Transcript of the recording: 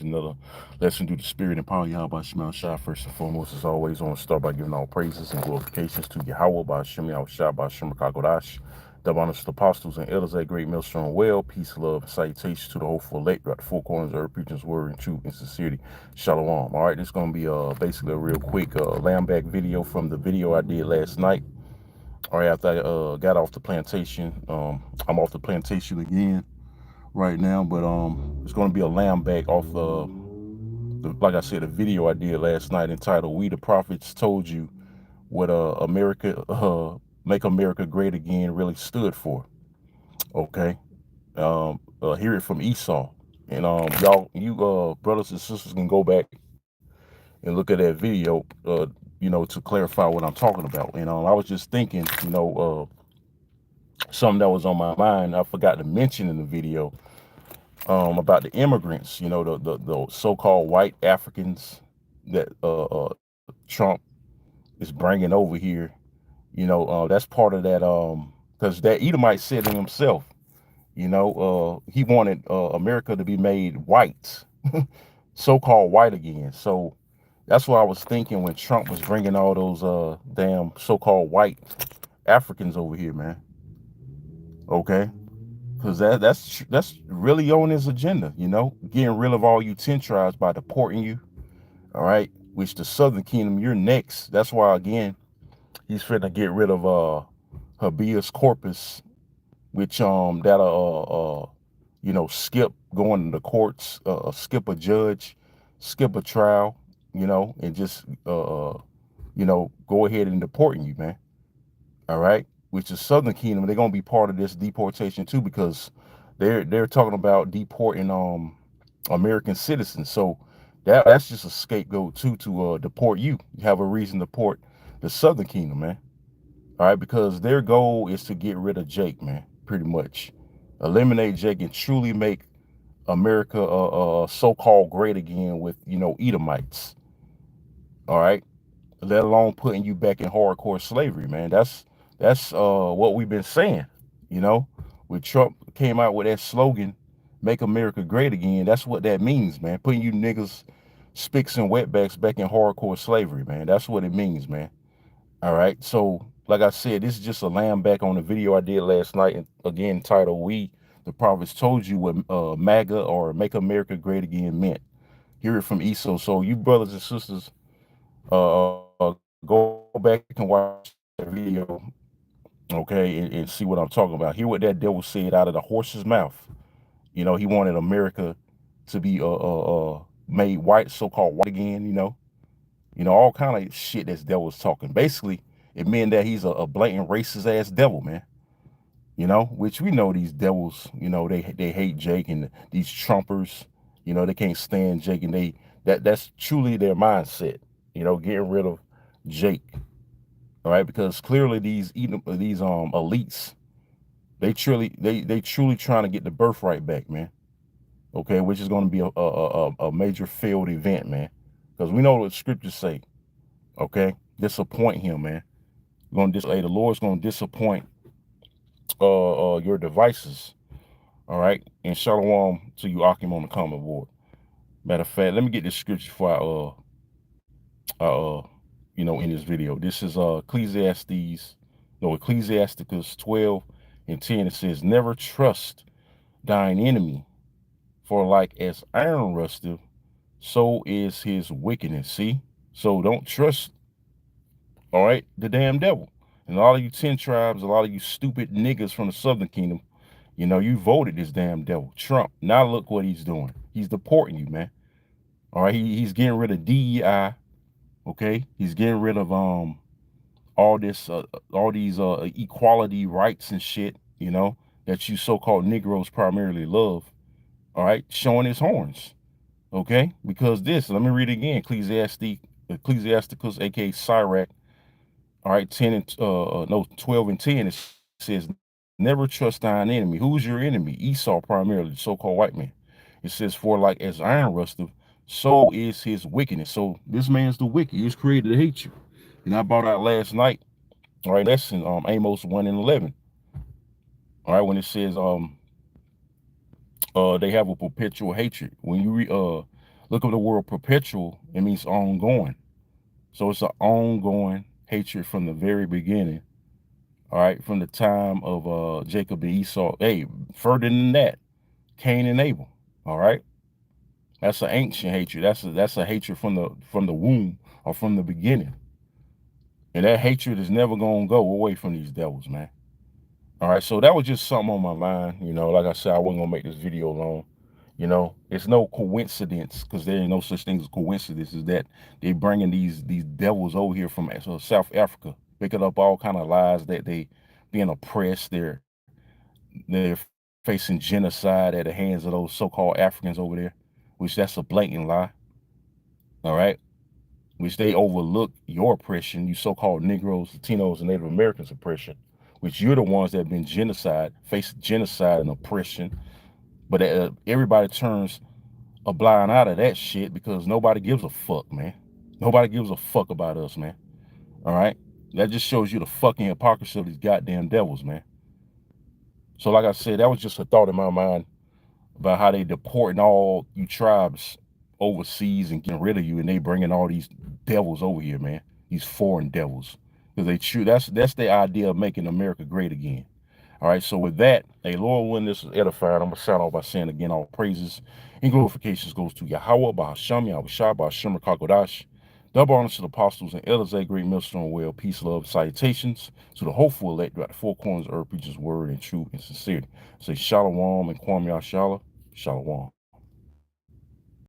another lesson through the spirit and power of Yahweh Shema Shai. First and foremost, as always, I want to start by giving all praises and glorifications to Yahweh by Shem Shai by Shem Kakodash. The honors to the apostles and elders at Great Millstone Well. Peace, love, and salutations to the hopeful elect throughout the four corners of earth, preaching his word in truth and sincerity. Shalom. All right, this is going to be basically a real quick Lambback video from the video I did last night. All right, after I got off the plantation. I'm off the plantation again right now, but it's going to be a Lambback off like I said, a video I did last night entitled "We the Prophets Told You What Make America Great Again Really Stood For." Okay, hear it from Esau, and y'all, you brothers and sisters can go back and look at that video, to clarify what I'm talking about. And I was just thinking, something that was on my mind. I forgot to mention in the video about the immigrants, the so-called white Africans that Trump is bringing over here. That's part of that, because that Edomite said to himself, he wanted America to be made white, so-called white again. So that's what I was thinking when Trump was bringing all those damn so-called white Africans over here, man. Okay, because that's really on his agenda, getting rid of all you 10 tribes by deporting you. All right, which the Southern Kingdom, you're next. That's why again he's finna get rid of habeas corpus, which that'll skip going to the courts, skip a judge, skip a trial, and just go ahead and deporting you, man. All right, which is Southern Kingdom. They're gonna be part of this deportation too, because they're talking about deporting American citizens. So that's just a scapegoat too to deport you. You have a reason to deport the Southern Kingdom, man. All right, because their goal is to get rid of Jake, man. Pretty much eliminate Jake and truly make America so-called great again with Edomites. All right, let alone putting you back in hardcore slavery, man. That's what we've been saying. You know, when Trump came out with that slogan, "Make America Great Again," that's what that means, man. Putting you niggas, spicks and wetbacks back in hardcore slavery, man. That's what it means, man. All right. So, like I said, this is just a lamb back on the video I did last night, and again titled "We the Prophets Told You What MAGA or Make America Great Again meant." Hear it from Esau. So, you brothers and sisters, go back and watch that video, okay, and see what I'm talking about. Hear what that devil said out of the horse's mouth. He wanted America to be made white, so-called white again. All kind of shit that devil was talking. Basically, it meant that he's a blatant racist ass devil, man. Which we know these devils. They hate Jake, and these Trumpers. They can't stand Jake, and that's truly their mindset. Getting rid of Jake. All right, because clearly these elites, they truly trying to get the birthright back, man. Okay, which is going to be a major failed event, man. Because we know what scriptures say. Okay, disappoint him, man. The Lord's going to disappoint your devices. All right, and shalom to you, Akim, on the comment board. Matter of fact, let me get this scripture for in this video. This is Ecclesiasticus 12:10. It says, "Never trust thine enemy, for like as iron rusteth, so is his wickedness." See, so don't trust, all right, the damn devil. And a lot of you 10 tribes, a lot of you stupid niggas from the Southern Kingdom, you voted this damn devil, Trump. Now look what he's doing. He's deporting you, man. All right, he's getting rid of DEI. Okay, he's getting rid of all these equality rights and shit. That you so-called Negroes primarily love. All right, showing his horns. Okay, because let me read it again. Ecclesiasticus, aka Sirach. All right, 12:10. It says, "Never trust thine enemy." Who's your enemy? Esau, primarily, the so-called white man. It says, "For like as iron rusteth, so is his wickedness." So this man's the wicked. He was created to hate you. And I brought out last night, all right, lesson, Amos 1:11. All right, when it says they have a perpetual hatred. When you read Look up the word perpetual. It means ongoing. So it's an ongoing hatred from the very beginning. All right, from the time of Jacob and Esau. Hey, further than that, Cain and Abel. All right, that's an ancient hatred. That's a hatred from the womb or from the beginning. And that hatred is never gonna go away from these devils, man. All right, so that was just something on my mind. You know, like I said, I wasn't gonna make this video long. You know, it's no coincidence, because there ain't no such thing as coincidences, that they bringing these devils over here from South Africa, picking up all kind of lies that they being oppressed. They're facing genocide at the hands of those so-called Africans over there, which that's a blatant lie. All right, which they overlook your oppression, you so-called Negroes, Latinos, and Native Americans oppression, which you're the ones that have been face genocide and oppression. But everybody turns a blind eye to that shit because nobody gives a fuck, man. Nobody gives a fuck about us, man. All right? That just shows you the fucking hypocrisy of these goddamn devils, man. So like I said, that was just a thought in my mind about how they deporting all you tribes overseas and getting rid of you, and they bringing all these devils over here, man. These foreign devils. Because that's the idea of making America great again. All right, so with that, hey, Lord, when this is edified, I'm going to shout out by saying again, all praises and glorifications goes to Yahweh, Bahasham, Yahushua, Bahasham, Kakodash. Double honors to the apostles and elders, a great millstone well, peace, love, salutations to the hopeful elect throughout the four corners of earth, preaches word and truth and sincerity. Say shalom and kwam yashala, shalom.